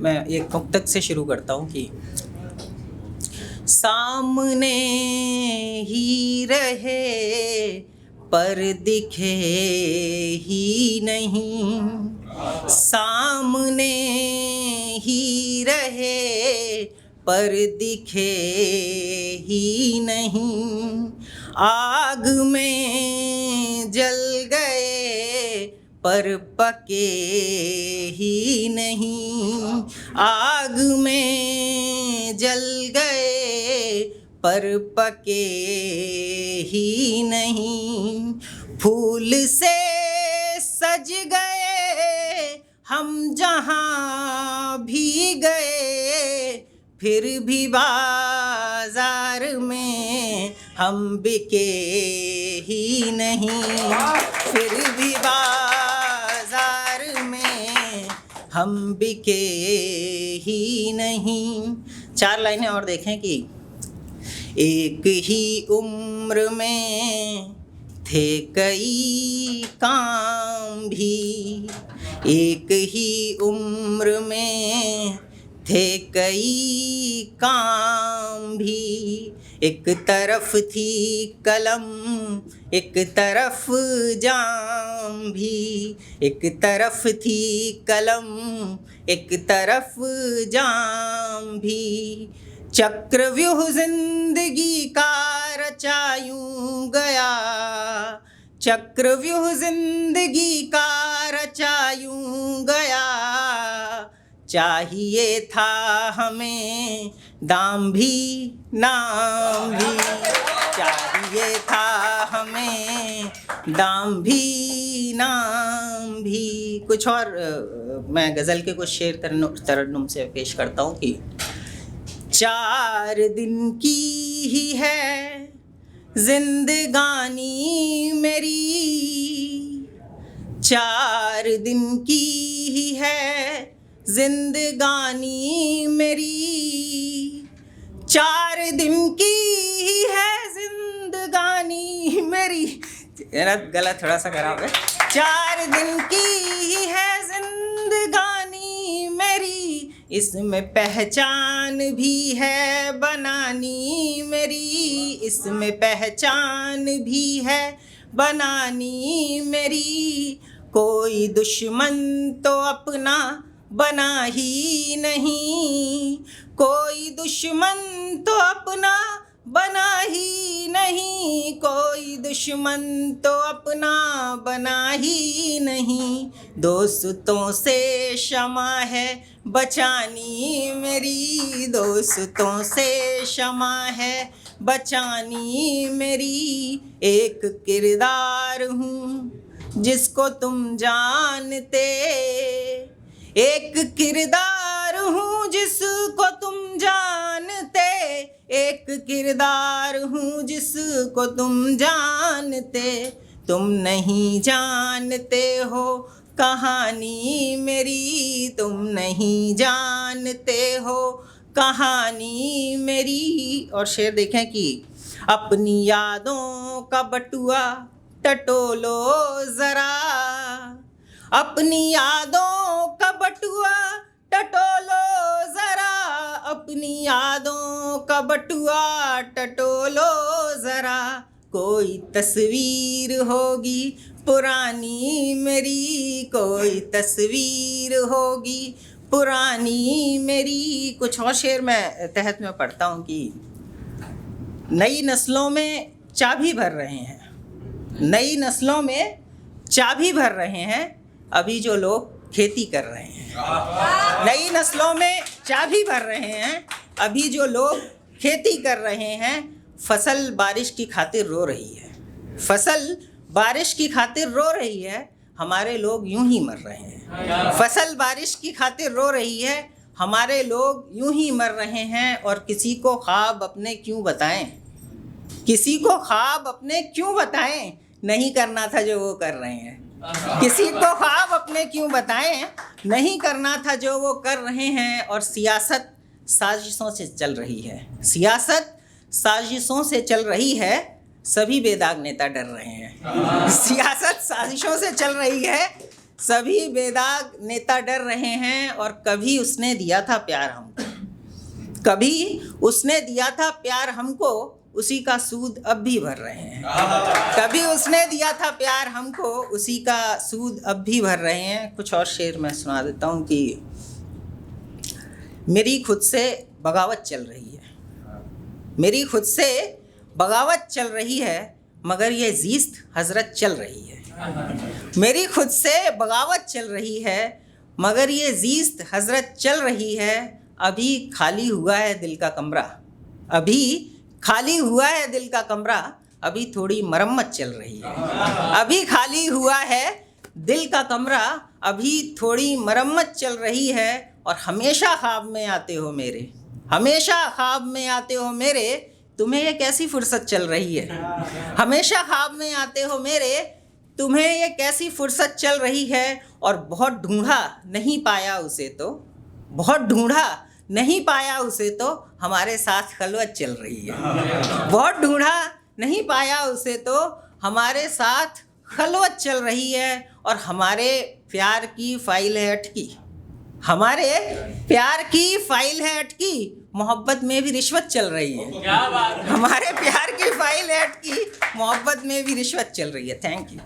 मैं एक मुक्तक से शुरू करता हूँ कि सामने ही रहे पर दिखे ही नहीं, सामने ही रहे पर दिखे ही नहीं, आग में जल गए पर पके ही नहीं, आग में जल गए पर पके ही नहीं, फूल से सज गए हम जहाँ भी गए, फिर भी बाजार में हम बिके ही नहीं, फिर भी बाजार में हम बिके ही नहीं। 4 लाइनें और देखें कि एक ही उम्र में थे कई काम भी, एक ही उम्र में थे कई काम भी, एक तरफ थी कलम एक तरफ जाम भी, एक तरफ थी कलम एक तरफ जाम भी, चक्रव्यूह जिंदगी का रचा यूं गया, चक्रव्यूह जिंदगी का रचा यूं गया, चाहिए था हमें दाम भी नाम भी, चाहिए था हमें दाम भी नाम भी। कुछ और मैं गज़ल के कुछ शेर तरन्नुम से पेश करता हूँ कि 4 दिन की ही है जिंदगानी मेरी, 4 दिन की ही है जिंदगानी मेरी, 4 दिन की ही है जिंदगानी मेरी, मेरा गला थोड़ा सा खराब है, 4 दिन की ही है जिंदगानी मेरी, इसमें पहचान भी है बनानी मेरी, इसमें पहचान भी है बनानी मेरी, कोई दुश्मन तो अपना बना ही नहीं, कोई दुश्मन तो अपना बना ही नहीं, कोई दुश्मन तो अपना बना ही नहीं, दोस्तों से क्षमा है बचानी मेरी, दोस्तों से क्षमा है बचानी मेरी, एक किरदार हूँ जिसको तुम जानते, एक किरदार हूँ जिसको तुम जानते, एक किरदार हूँ जिसको तुम जानते, तुम नहीं जानते हो कहानी मेरी, तुम नहीं जानते हो कहानी मेरी। और शेर देखें कि अपनी यादों का बटुआ टटोलो ज़रा, अपनी यादों का बटुआ टटोलो ज़रा, अपनी यादों का बटुआ टटोलो ज़रा, कोई तस्वीर होगी पुरानी मेरी, कोई तस्वीर होगी पुरानी मेरी। कुछ और शेर मैं तहत में पढ़ता हूँ कि नई नस्लों में चाबी भर रहे हैं, नई नस्लों में चाबी भर रहे हैं अभी जो लोग खेती कर रहे हैं, नई नस्लों में चाबी भर रहे हैं अभी जो लोग खेती कर रहे हैं, फसल बारिश की खातिर रो रही है, फसल बारिश की खातिर रो रही है, हमारे लोग यूं ही मर रहे हैं, फसल बारिश की खातिर रो रही है, हमारे लोग यूं ही मर रहे हैं, और किसी को ख्वाब अपने क्यों बताएं, किसी को ख्वाब अपने क्यों बताएं, नहीं करना था जो वो कर रहे हैं, किसी को ख्वाब अपने क्यों बताएं, नहीं करना था जो वो कर रहे हैं। और सियासत साजिशों से चल रही है, सियासत साजिशों से चल रही है, सभी बेदाग नेता डर रहे हैं, सियासत साजिशों से चल रही है, सभी बेदाग नेता डर रहे हैं, और कभी उसने दिया था प्यार हमको, कभी उसने दिया था प्यार हमको, उसी का सूद अब भी भर रहे हैं। कभी उसने दिया था प्यार हमको, उसी का सूद अब भी भर रहे हैं। कुछ और शेर मैं सुना देता हूँ कि मेरी खुद से बगावत चल रही है, मेरी खुद से बगावत चल रही है, मगर ये ज़ीस्त हजरत चल रही है। मेरी खुद से बगावत चल रही है, मगर ये ज़ीस्त हजरत चल रही है। अभी खाली हुआ है दिल का कमरा, अभी खाली हुआ है दिल का कमरा, अभी थोड़ी मरम्मत चल रही है। अभी खाली हुआ है दिल का कमरा, अभी थोड़ी मरम्मत चल रही है। और हमेशा ख्वाब में आते हो मेरे, हमेशा ख्वाब में आते हो मेरे, तुम्हें ये कैसी फुर्सत चल रही है। हमेशा ख्वाब में आते हो मेरे, तुम्हें ये कैसी फुर्सत चल रही है। और बहुत ढूंढा नहीं पाया उसे तो, बहुत ढूंढा नहीं पाया उसे तो, हमारे साथ खलवत चल रही है। बहुत ढूंढा नहीं पाया उसे तो, हमारे साथ खलवत चल रही है। और हमारे प्यार की फाइल है अटकी, हमारे प्यार की फाइल है अटकी, मोहब्बत में भी रिश्वत चल रही है। हमारे प्यार की फाइल है अटकी, मोहब्बत में भी रिश्वत चल रही है। Thank you.